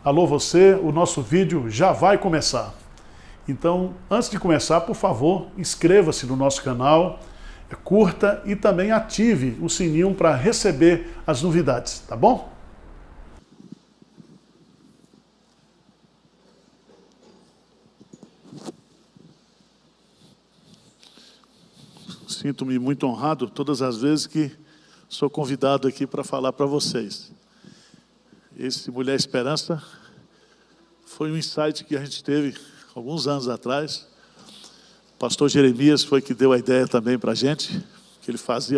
Alô você, o nosso vídeo já vai começar. Então, antes de começar, por favor, inscreva-se no nosso canal, curta e também ative o sininho para receber as novidades, tá bom? Sinto-me muito honrado todas as vezes que sou convidado aqui para falar para vocês. Esse Mulher Esperança foi um insight que a gente teve alguns anos atrás. O pastor Jeremias foi que deu a ideia também para a gente, que ele faz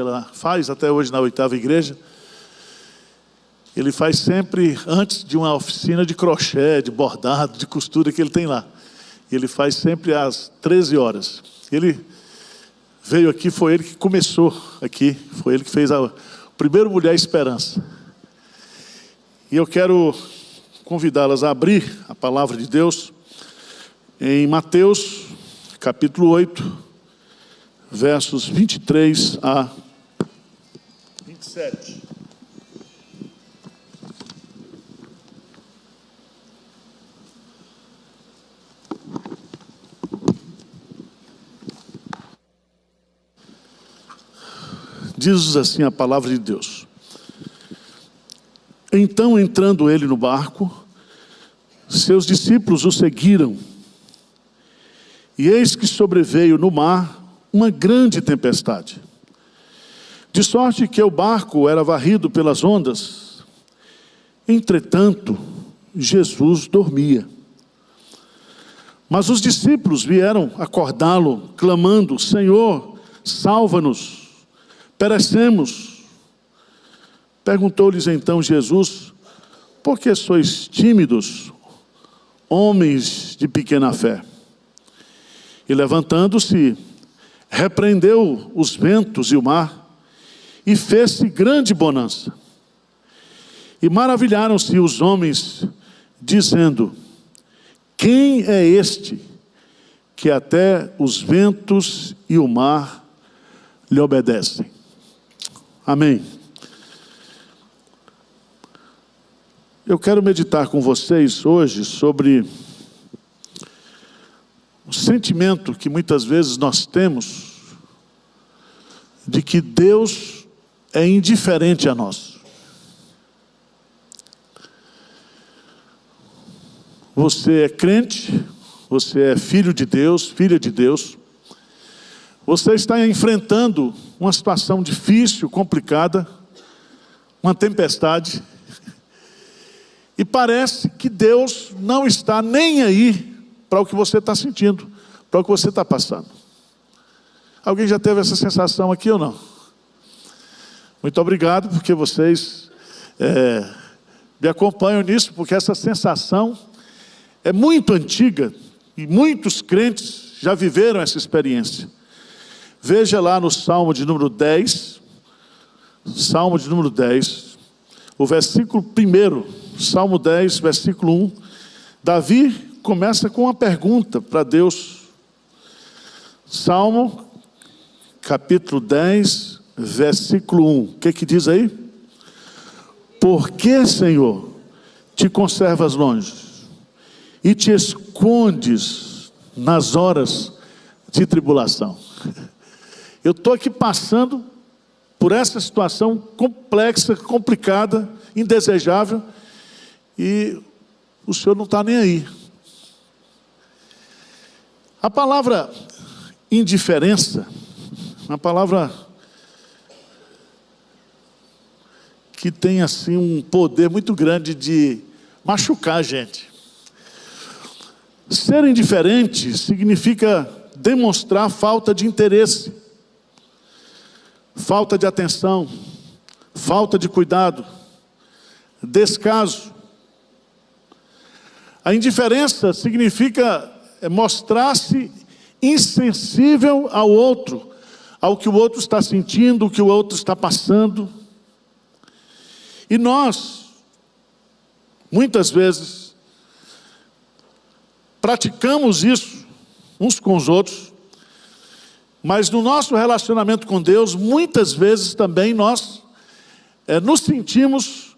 até hoje na 8ª igreja. Ele faz sempre antes de uma oficina de crochê, de bordado, de costura que ele tem lá. Ele faz sempre às 13 horas. Ele veio aqui, foi ele que começou aqui, foi ele que fez o primeiro Mulher Esperança. E eu quero convidá-las a abrir a palavra de Deus em Mateus, capítulo 8, versos 23 a 27. Diz assim a palavra de Deus. Então, entrando ele no barco, seus discípulos o seguiram. E eis que sobreveio no mar uma grande tempestade, de sorte que o barco era varrido pelas ondas. Entretanto, Jesus dormia. Mas os discípulos vieram acordá-lo, clamando: Senhor, salva-nos, perecemos. Perguntou-lhes então Jesus: por que sois tímidos, homens de pequena fé? E levantando-se, repreendeu os ventos e o mar, e fez-se grande bonança. E maravilharam-se os homens, dizendo: quem é este, que até os ventos e o mar lhe obedecem? Amém. Eu quero meditar com vocês hoje sobre o sentimento que muitas vezes nós temos de que Deus é indiferente a nós. Você é crente, você é filho de Deus, filha de Deus. Você está enfrentando uma situação difícil, complicada, uma tempestade. E parece que Deus não está nem aí para o que você está sentindo, para o que você está passando. Alguém já teve essa sensação aqui ou não? Muito obrigado, porque vocês me acompanham nisso, porque essa sensação é muito antiga e muitos crentes já viveram essa experiência. Veja lá no Salmo de número 10, o versículo 1. Salmo 10, versículo 1, Davi começa com uma pergunta para Deus. Salmo, capítulo 10, versículo 1. O que diz aí? Por que, Senhor, te conservas longe e te escondes nas horas de tribulação? Eu estou aqui passando por essa situação complexa, complicada, indesejável, e o Senhor não está nem aí. A palavra indiferença, uma palavra que tem assim um poder muito grande de machucar a gente. Ser indiferente significa demonstrar falta de interesse, falta de atenção, falta de cuidado, descaso. A indiferença significa mostrar-se insensível ao outro, ao que o outro está sentindo, o que o outro está passando. E nós, muitas vezes, praticamos isso uns com os outros, mas no nosso relacionamento com Deus, muitas vezes também nós nos sentimos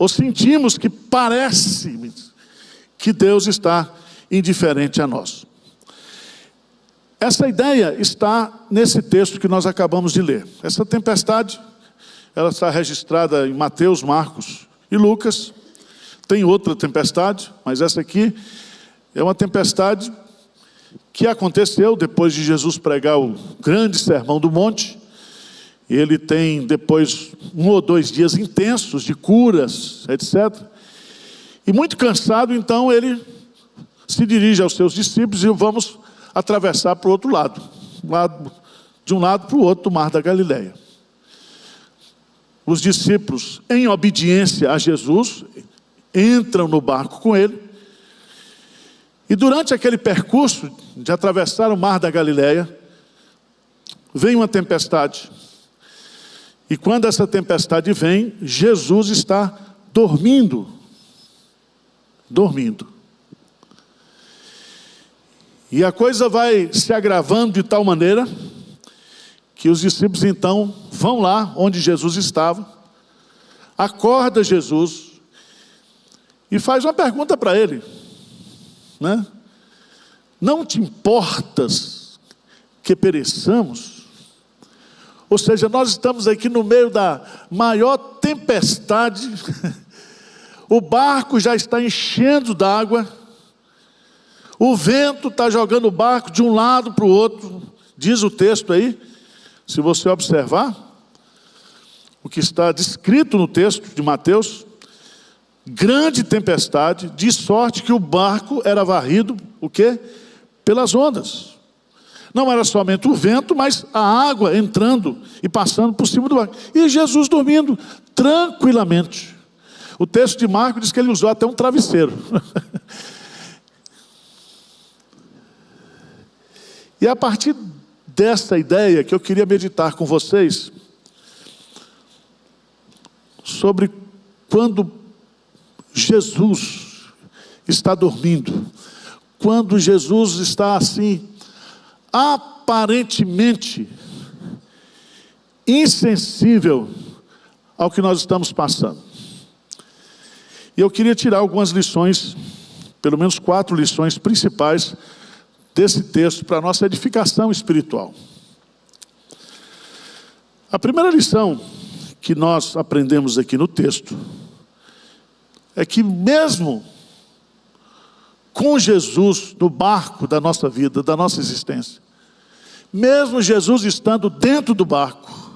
ou sentimos que parece que Deus está indiferente a nós. Essa ideia está nesse texto que nós acabamos de ler. Essa tempestade, ela está registrada em Mateus, Marcos e Lucas. Tem outra tempestade, mas essa aqui é uma tempestade que aconteceu depois de Jesus pregar o grande sermão do monte. Ele tem depois 1 ou 2 dias intensos de curas, etc. E muito cansado, então ele se dirige aos seus discípulos e vamos atravessar para o outro lado. De um lado para o outro do Mar da Galileia. Os discípulos, em obediência a Jesus, entram no barco com ele. E durante aquele percurso de atravessar o Mar da Galileia, vem uma tempestade. E quando essa tempestade vem, Jesus está dormindo. E a coisa vai se agravando de tal maneira que os discípulos então vão lá onde Jesus estava, acorda Jesus e faz uma pergunta para ele, né? Não te importas que pereçamos? Ou seja, nós estamos aqui no meio da maior tempestade, o barco já está enchendo d'água, o vento está jogando o barco de um lado para o outro, diz o texto aí, se você observar, o que está descrito no texto de Mateus, grande tempestade, de sorte que o barco era varrido, o quê? Pelas ondas. Não era somente o vento, mas a água entrando e passando por cima do barco. E Jesus dormindo tranquilamente. O texto de Marcos diz que ele usou até um travesseiro. E a partir dessa ideia que eu queria meditar com vocês, sobre quando Jesus está dormindo, quando Jesus está assim, aparentemente insensível ao que nós estamos passando. E eu queria tirar algumas lições, pelo menos 4 lições principais desse texto para a nossa edificação espiritual. A primeira lição que nós aprendemos aqui no texto é que mesmo com Jesus no barco da nossa vida, da nossa existência, mesmo Jesus estando dentro do barco,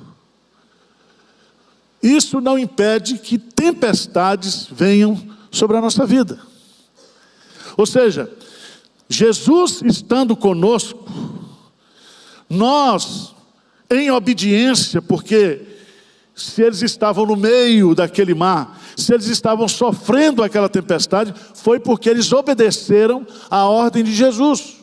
isso não impede que tempestades venham sobre a nossa vida. Ou seja, Jesus estando conosco, nós, em obediência, porque se eles estavam no meio daquele mar, se eles estavam sofrendo aquela tempestade, foi porque eles obedeceram à ordem de Jesus.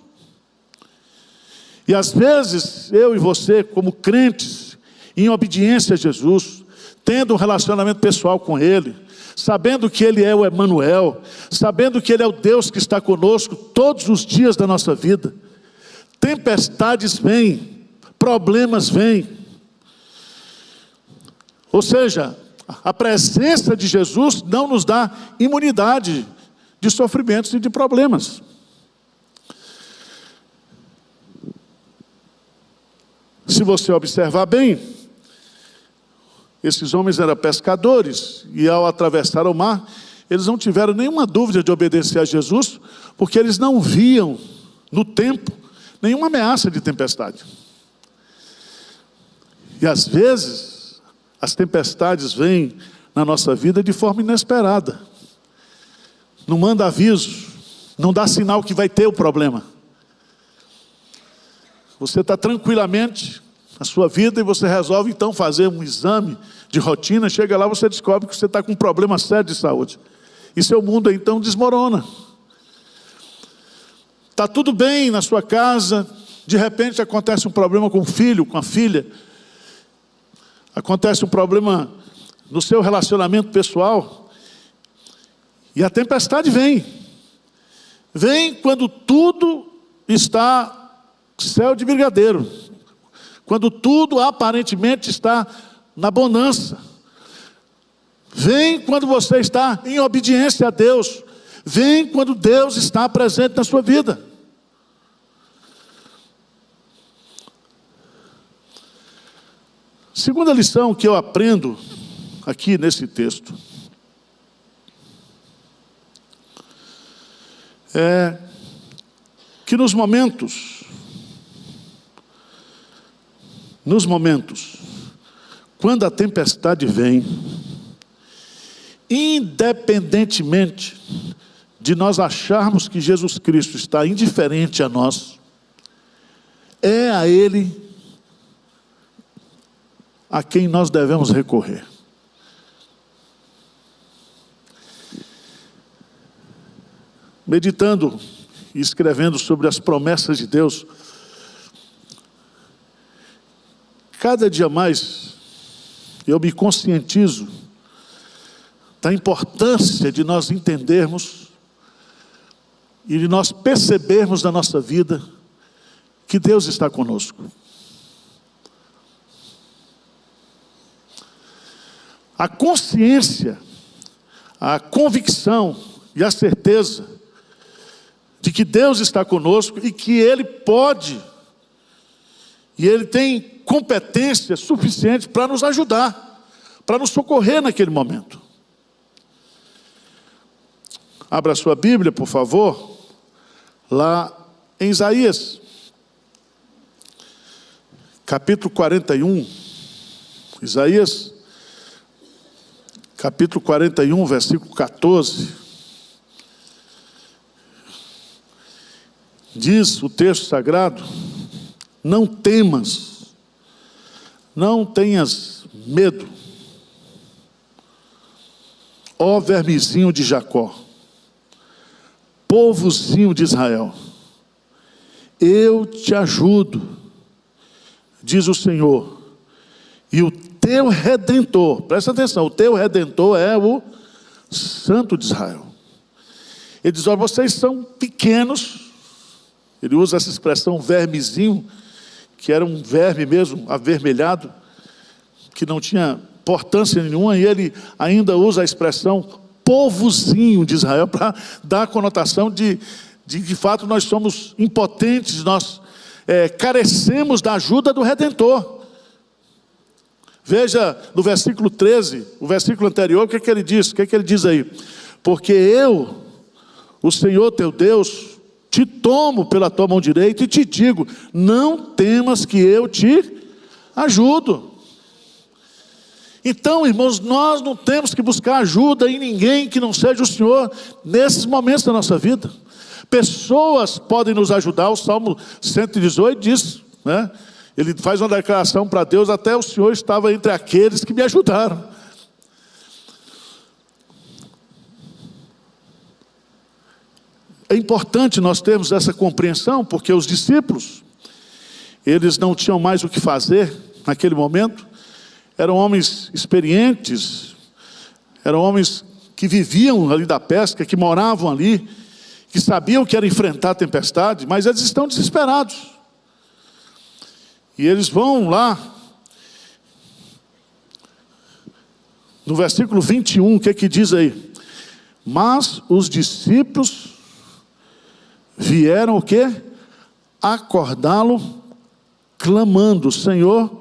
E às vezes, eu e você, como crentes, em obediência a Jesus, tendo um relacionamento pessoal com Ele, sabendo que Ele é o Emanuel, sabendo que Ele é o Deus que está conosco todos os dias da nossa vida, tempestades vêm, problemas vêm. Ou seja, a presença de Jesus não nos dá imunidade de sofrimentos e de problemas. Se você observar bem, esses homens eram pescadores e ao atravessar o mar, eles não tiveram nenhuma dúvida de obedecer a Jesus, porque eles não viam no tempo nenhuma ameaça de tempestade. E às vezes, as tempestades vêm na nossa vida de forma inesperada. Não manda aviso, não dá sinal que vai ter o problema. Você está tranquilamente na sua vida e você resolve então fazer um exame de rotina, chega lá, você descobre que você está com um problema sério de saúde. E seu mundo então desmorona. Está tudo bem na sua casa, de repente acontece um problema com o filho, com a filha. Acontece um problema no seu relacionamento pessoal. E a tempestade vem. Vem quando tudo está céu de brigadeiro. Quando tudo aparentemente está na bonança. Vem quando você está em obediência a Deus. Vem quando Deus está presente na sua vida. Segunda lição que eu aprendo aqui nesse texto é que nos momentos, quando a tempestade vem, independentemente de nós acharmos que Jesus Cristo está indiferente a nós, é a Ele a quem nós devemos recorrer. Meditando e escrevendo sobre as promessas de Deus, cada dia mais eu me conscientizo da importância de nós entendermos e de nós percebermos na nossa vida que Deus está conosco. A consciência, a convicção e a certeza de que Deus está conosco e que Ele pode, e Ele tem competência suficiente para nos ajudar, para nos socorrer naquele momento. Abra a sua Bíblia, por favor, lá em Isaías, capítulo 41, Isaías, capítulo 41, versículo 14, diz o texto sagrado: não temas, não tenhas medo, ó vermezinho de Jacó, povozinho de Israel, eu te ajudo, diz o Senhor, e o teu Redentor, presta atenção, o teu Redentor é o Santo de Israel. Ele diz: olha, vocês são pequenos. Ele usa essa expressão vermezinho, que era um verme mesmo, avermelhado, que não tinha importância nenhuma, e ele ainda usa a expressão povozinho de Israel, para dar a conotação de fato, nós somos impotentes, nós carecemos da ajuda do Redentor. Veja no versículo 13, o versículo anterior, o que ele diz? O que ele diz aí? Porque eu, o Senhor teu Deus, te tomo pela tua mão direita e te digo: não temas, que eu te ajudo. Então, irmãos, nós não temos que buscar ajuda em ninguém que não seja o Senhor nesses momentos da nossa vida. Pessoas podem nos ajudar. O Salmo 118 diz, né? Ele faz uma declaração para Deus: até o Senhor estava entre aqueles que me ajudaram. É importante nós termos essa compreensão, porque os discípulos, eles não tinham mais o que fazer naquele momento. Eram homens experientes, eram homens que viviam ali da pesca, que moravam ali, que sabiam que era enfrentar a tempestade, mas eles estão desesperados. E eles vão lá, no versículo 21, o que é que diz aí? Mas os discípulos vieram o quê? Acordá-lo, clamando: Senhor,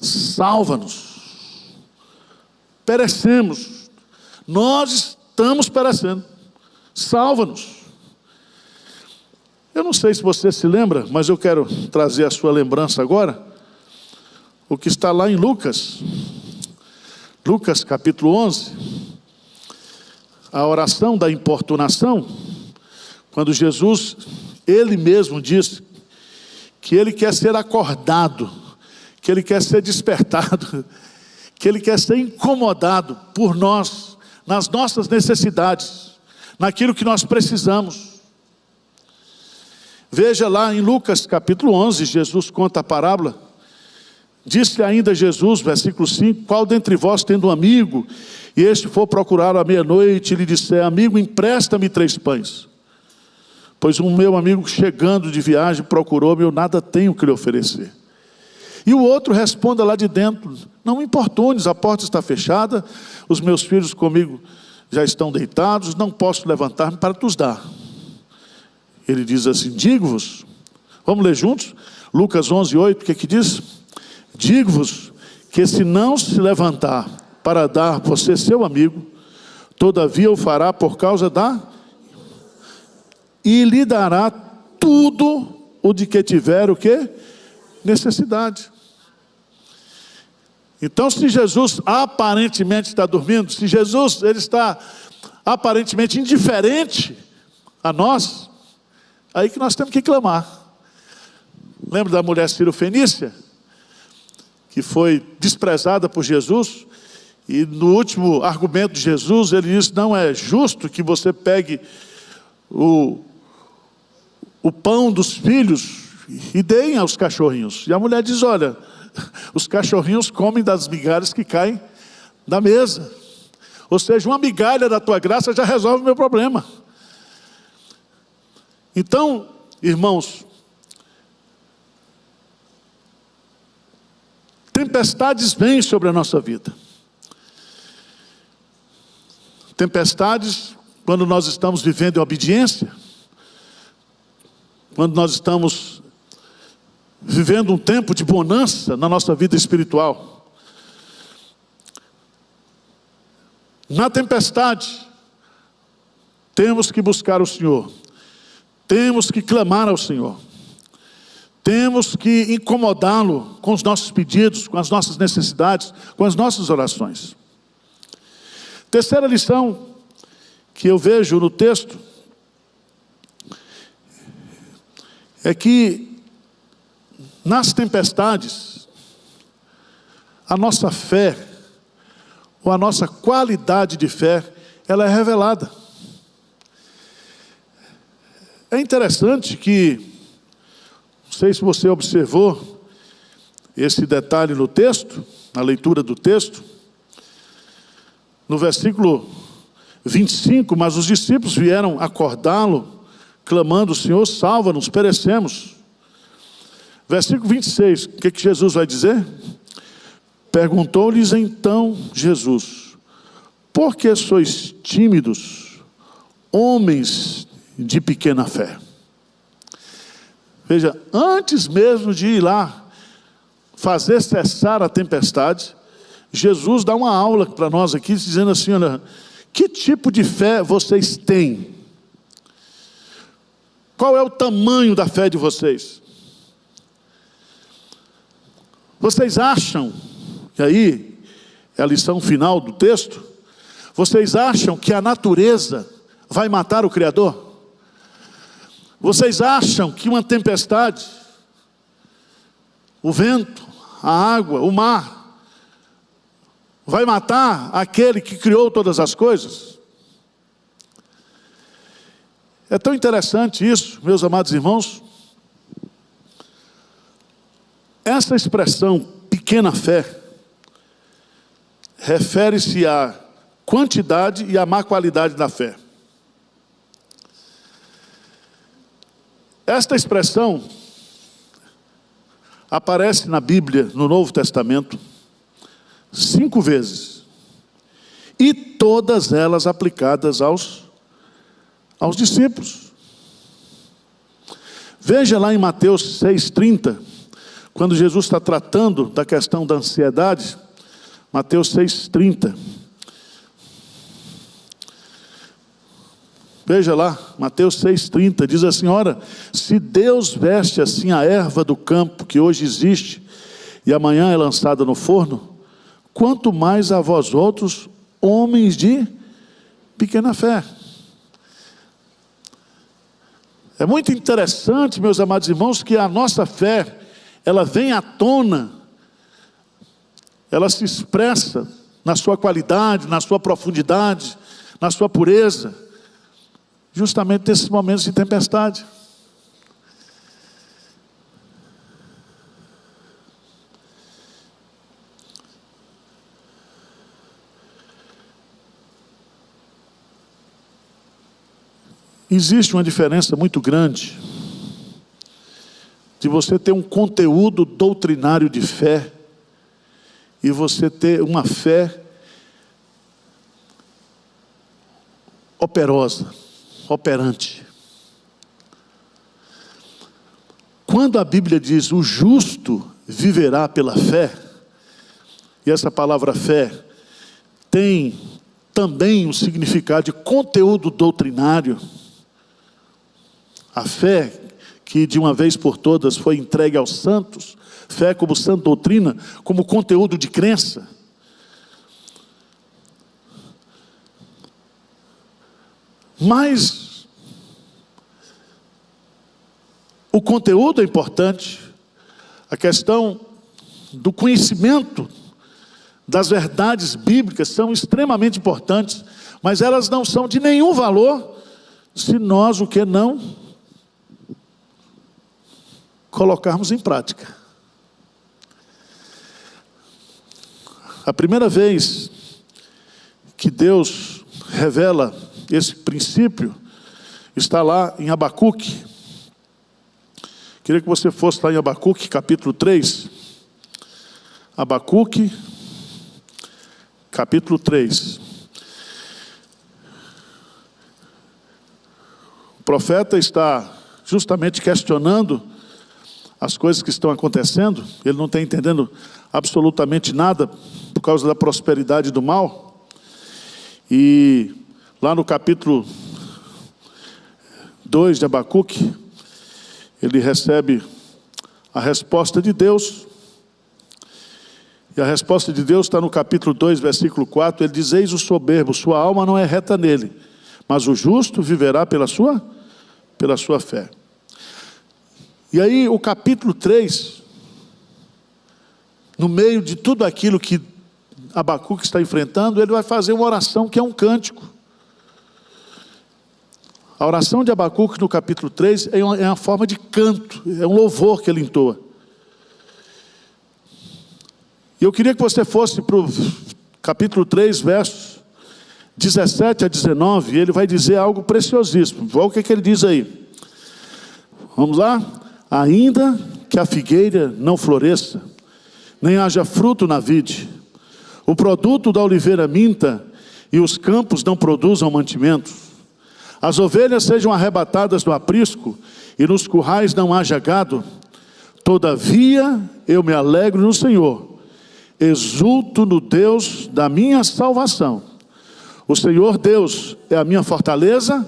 salva-nos, perecemos, nós estamos perecendo, salva-nos. Eu não sei se você se lembra, mas eu quero trazer a sua lembrança agora, o que está lá em Lucas capítulo 11, a oração da importunação, quando Jesus, Ele mesmo diz que Ele quer ser acordado, que Ele quer ser despertado, que Ele quer ser incomodado por nós, nas nossas necessidades, naquilo que nós precisamos. Veja lá em Lucas capítulo 11, Jesus conta a parábola. Disse ainda Jesus, versículo 5: qual dentre vós, tendo um amigo, e este for procurar à meia-noite, e lhe disser: amigo, empresta-me 3 pães. Pois um meu amigo, chegando de viagem, procurou-me, eu nada tenho que lhe oferecer. E o outro responda lá de dentro: não me importunes, a porta está fechada, os meus filhos comigo já estão deitados, não posso levantar-me para te os dar. Ele diz assim: digo-vos, vamos ler juntos? Lucas 11:8, o que é que diz? Digo-vos que se não se levantar para dar você seu amigo, todavia o fará por causa e lhe dará tudo o de que tiver o quê? Necessidade. Então, se Jesus aparentemente está dormindo, se Jesus ele está aparentemente indiferente a nós, aí que nós temos que clamar. Lembra da mulher Cirofenícia, que foi desprezada por Jesus, e no último argumento de Jesus, ele disse: não é justo que você pegue o pão dos filhos e deem aos cachorrinhos. E a mulher diz: olha, os cachorrinhos comem das migalhas que caem da mesa. Ou seja, uma migalha da tua graça já resolve o meu problema. Então, irmãos, tempestades vêm sobre a nossa vida. Tempestades quando nós estamos vivendo em obediência, quando nós estamos vivendo um tempo de bonança na nossa vida espiritual. Na tempestade, temos que buscar o Senhor, temos que clamar ao Senhor, temos que incomodá-lo com os nossos pedidos, com as nossas necessidades, com as nossas orações. Terceira lição que eu vejo no texto é que nas tempestades a nossa fé, ou a nossa qualidade de fé, ela é revelada. É interessante que, não sei se você observou esse detalhe no texto, na leitura do texto, no versículo 25, mas os discípulos vieram acordá-lo, clamando: Senhor, salva-nos, perecemos. Versículo 26, o que Jesus vai dizer? Perguntou-lhes então Jesus: por que sois tímidos, homens de pequena fé? Veja, antes mesmo de ir lá fazer cessar a tempestade, Jesus dá uma aula para nós aqui, dizendo assim: olha, que tipo de fé vocês têm? Qual é o tamanho da fé de vocês? Vocês acham, e aí é a lição final do texto, vocês acham que a natureza vai matar o Criador? Vocês acham que uma tempestade, o vento, a água, o mar, vai matar aquele que criou todas as coisas? É tão interessante isso, meus amados irmãos. Essa expressão, pequena fé, refere-se à quantidade e à má qualidade da fé. Esta expressão aparece na Bíblia, no Novo Testamento, 5 vezes, e todas elas aplicadas aos discípulos. Veja lá em Mateus 6,30, quando Jesus está tratando da questão da ansiedade. Mateus 6,30. Veja lá, Mateus 6,30, diz assim: ora, se Deus veste assim a erva do campo, que hoje existe, e amanhã é lançada no forno, quanto mais a vós outros, homens de pequena fé. É muito interessante, meus amados irmãos, que a nossa fé, ela vem à tona, ela se expressa na sua qualidade, na sua profundidade, na sua pureza, justamente nesses momentos de tempestade. Existe uma diferença muito grande de você ter um conteúdo doutrinário de fé e você ter uma fé operosa, operante. Quando a Bíblia diz o justo viverá pela fé, e essa palavra fé tem também um significado de conteúdo doutrinário, a fé que de uma vez por todas foi entregue aos santos, fé como sã doutrina, como conteúdo de crença. Mas o conteúdo é importante, a questão do conhecimento das verdades bíblicas são extremamente importantes, mas elas não são de nenhum valor se nós o que não colocarmos em prática. A primeira vez que Deus revela esse princípio está lá em Abacuque. Queria que você fosse lá em Abacuque, capítulo 3. Abacuque, capítulo 3. O profeta está justamente questionando as coisas que estão acontecendo. Ele não está entendendo absolutamente nada por causa da prosperidade do mal. E lá no capítulo 2 de Abacuque, ele recebe a resposta de Deus. E a resposta de Deus está no capítulo 2, versículo 4. Ele diz: eis o soberbo, sua alma não é reta nele, mas o justo viverá pela sua fé. E aí o capítulo 3, no meio de tudo aquilo que Abacuque está enfrentando, ele vai fazer uma oração que é um cântico. A oração de Abacuque no capítulo 3 é uma forma de canto, é um louvor que ele entoa. E eu queria que você fosse para o capítulo 3, versos 17 a 19, e ele vai dizer algo preciosíssimo. Olha o que ele diz aí. Vamos lá? Ainda que a figueira não floresça, nem haja fruto na vide, o produto da oliveira minta, e os campos não produzam mantimento, as ovelhas sejam arrebatadas do aprisco, e nos currais não haja gado, todavia eu me alegro no Senhor, exulto no Deus da minha salvação. O Senhor Deus é a minha fortaleza,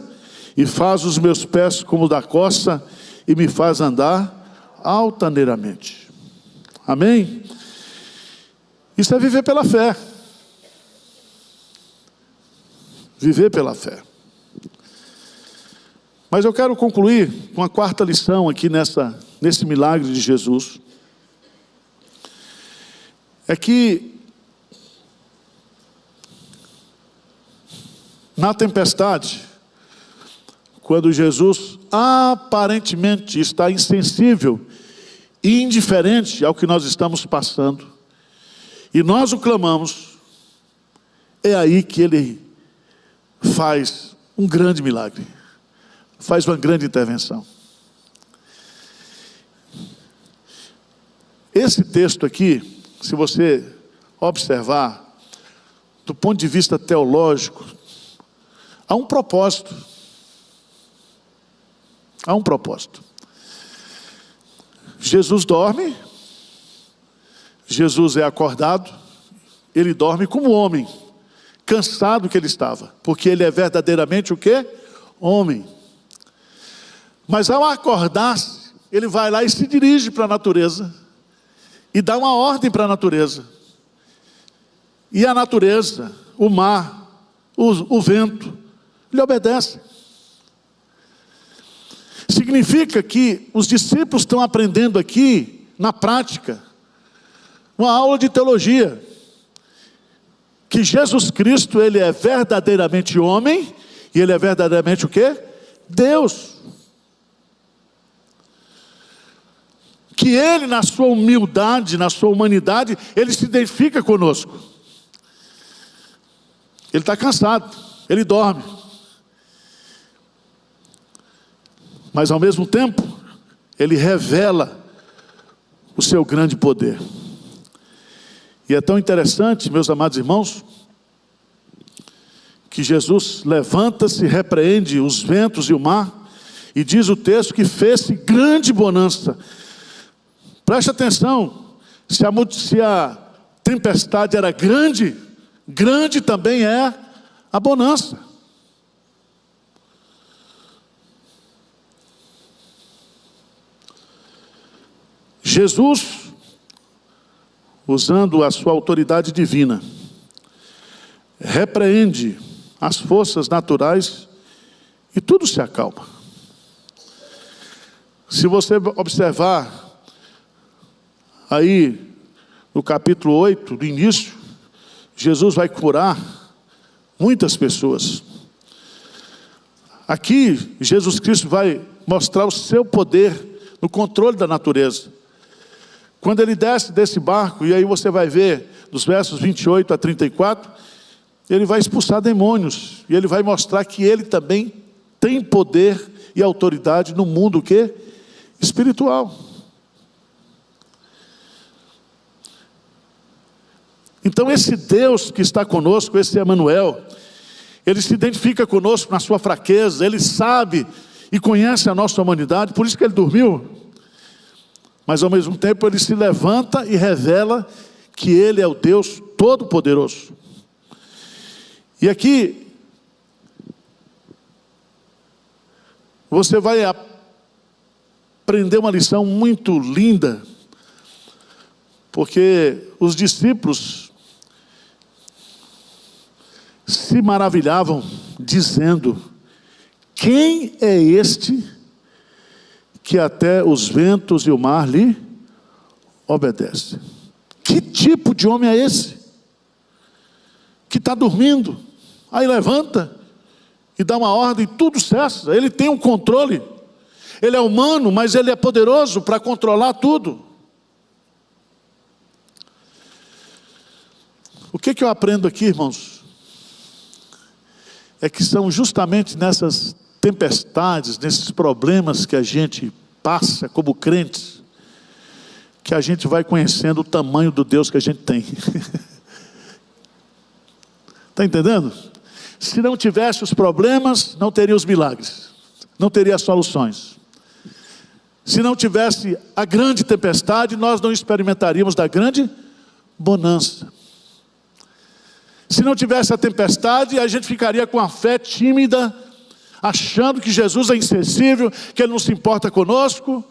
e faz os meus pés como da coça, e me faz andar altaneiramente. Amém? Isso é viver pela fé. Viver pela fé. Mas eu quero concluir com a quarta lição aqui nesse milagre de Jesus. É que na tempestade, quando Jesus aparentemente está insensível e indiferente ao que nós estamos passando, e nós o clamamos, é aí que ele faz um grande milagre, faz uma grande intervenção. Esse texto aqui, se você observar, do ponto de vista teológico, há um propósito. Há um propósito. Jesus dorme, Jesus é acordado, ele dorme como homem, cansado que ele estava, porque ele é verdadeiramente o quê? Homem. Mas ao acordar-se, ele vai lá e se dirige para a natureza, e dá uma ordem para a natureza. E a natureza, o mar, o vento, lhe obedecem. Significa que os discípulos estão aprendendo aqui, na prática, uma aula de teologia. Que Jesus Cristo, ele é verdadeiramente homem, e ele é verdadeiramente o quê? Deus. Que ele, na sua humildade, na sua humanidade, ele se identifica conosco. Ele está cansado, ele dorme. Mas ao mesmo tempo, ele revela o seu grande poder. E é tão interessante, meus amados irmãos, que Jesus levanta-se, repreende os ventos e o mar, e diz o texto que fez-se grande bonança. Preste atenção, se a tempestade era grande, grande também é a bonança. Jesus, usando a sua autoridade divina, repreende as forças naturais e tudo se acalma. Se você observar aí no capítulo 8, do início, Jesus vai curar muitas pessoas. Aqui, Jesus Cristo vai mostrar o seu poder no controle da natureza. Quando ele desce desse barco, e aí você vai ver, dos versos 28 a 34, ele vai expulsar demônios, e ele vai mostrar que ele também tem poder e autoridade no mundo que? Espiritual. Então esse Deus que está conosco, esse Emanuel, ele se identifica conosco na sua fraqueza, ele sabe e conhece a nossa humanidade, por isso que ele dormiu. Mas ao mesmo tempo ele se levanta e revela que ele é o Deus Todo-Poderoso. E aqui você vai aprender uma lição muito linda, porque os discípulos se maravilhavam dizendo: quem é este que até os ventos e o mar lhe obedecem? Que tipo de homem é esse? Que está dormindo, aí levanta e dá uma ordem, tudo cessa. Ele tem um controle. Ele é humano, mas ele é poderoso para controlar tudo. O que eu aprendo aqui, irmãos? É que são justamente nessas tempestades, nesses problemas que a gente passa como crentes, que a gente vai conhecendo o tamanho do Deus que a gente tem. Está entendendo? Se não tivesse os problemas, não teria os milagres, não teria as soluções. Se não tivesse a grande tempestade, nós não experimentaríamos da grande bonança. Se não tivesse a tempestade, a gente ficaria com a fé tímida, achando que Jesus é insensível, que Ele não se importa conosco,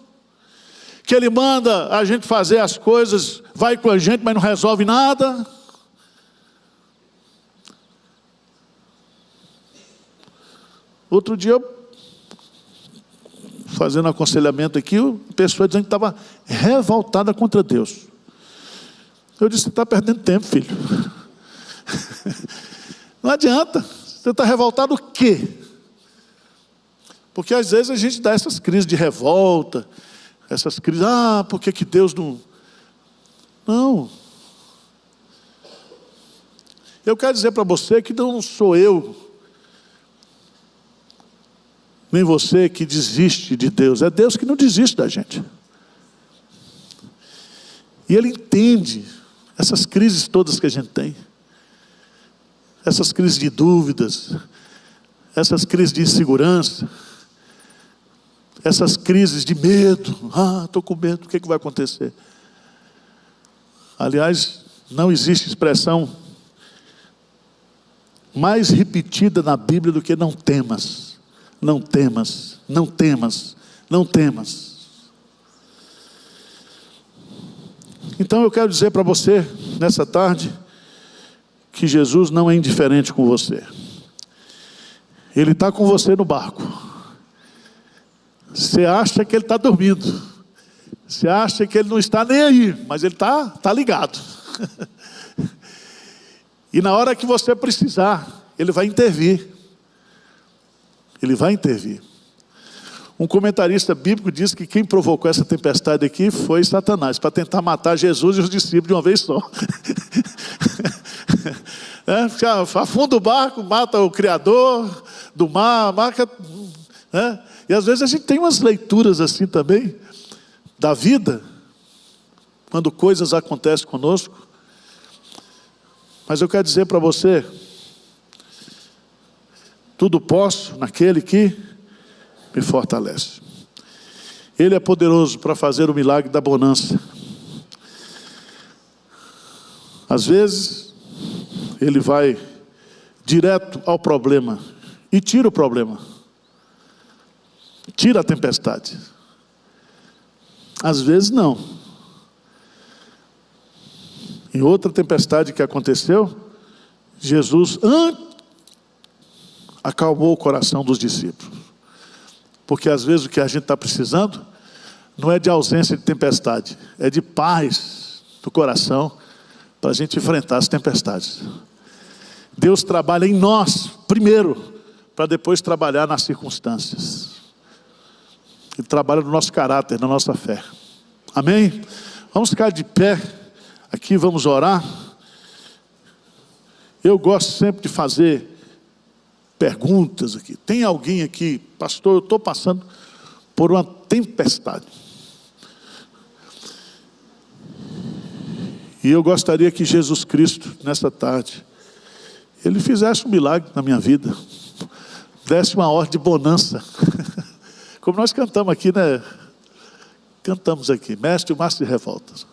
que Ele manda a gente fazer as coisas, vai com a gente, mas não resolve nada. Outro dia, fazendo aconselhamento aqui, a pessoa dizendo que estava revoltada contra Deus. Eu disse: você está perdendo tempo, filho. Não adianta. Você está revoltado o quê? Porque às vezes a gente dá essas crises de revolta, essas crises, por que Deus não... Não. Eu quero dizer para você que não sou eu, nem você que desiste de Deus. É Deus que não desiste da gente. E Ele entende essas crises todas que a gente tem. Essas crises de dúvidas, essas crises de insegurança, essas crises de medo. Estou com medo, o que vai acontecer? Aliás, não existe expressão mais repetida na Bíblia do que não temas, não temas, não temas, não temas. Então eu quero dizer para você, nessa tarde, que Jesus não é indiferente com você. Ele está com você no barco. Você acha que Ele está dormindo. Você acha que Ele não está nem aí, mas Ele está ligado. E na hora que você precisar, Ele vai intervir. Ele vai intervir. Um comentarista bíblico diz que quem provocou essa tempestade aqui foi Satanás, para tentar matar Jesus e os discípulos de uma vez só. Afunda o barco, mata o Criador do mar, marca, né? E às vezes a gente tem umas leituras assim também, da vida, quando coisas acontecem conosco. Mas eu quero dizer para você, tudo posso naquele que me fortalece. Ele é poderoso para fazer o milagre da bonança. Às vezes, Ele vai direto ao problema e tira o problema. Tira a tempestade. Às vezes não. Em outra tempestade que aconteceu, Jesus acalmou o coração dos discípulos. Porque às vezes o que a gente está precisando não é de ausência de tempestade, é de paz do coração para a gente enfrentar as tempestades. Deus trabalha em nós primeiro, para depois trabalhar nas circunstâncias. Ele trabalha no nosso caráter, na nossa fé. Amém? Vamos ficar de pé aqui, vamos orar. Eu gosto sempre de fazer perguntas aqui. Tem alguém aqui, pastor, eu estou passando por uma tempestade. E eu gostaria que Jesus Cristo, nessa tarde, Ele fizesse um milagre na minha vida. Desse uma ordem de bonança. Como nós cantamos aqui, né? Cantamos aqui, Mestre, o Mestre de revoltas.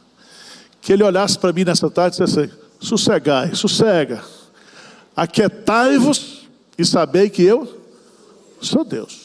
Que Ele olhasse para mim nessa tarde e dissesse assim: sossegai, sossega. Aquietai-vos e sabei que eu sou Deus.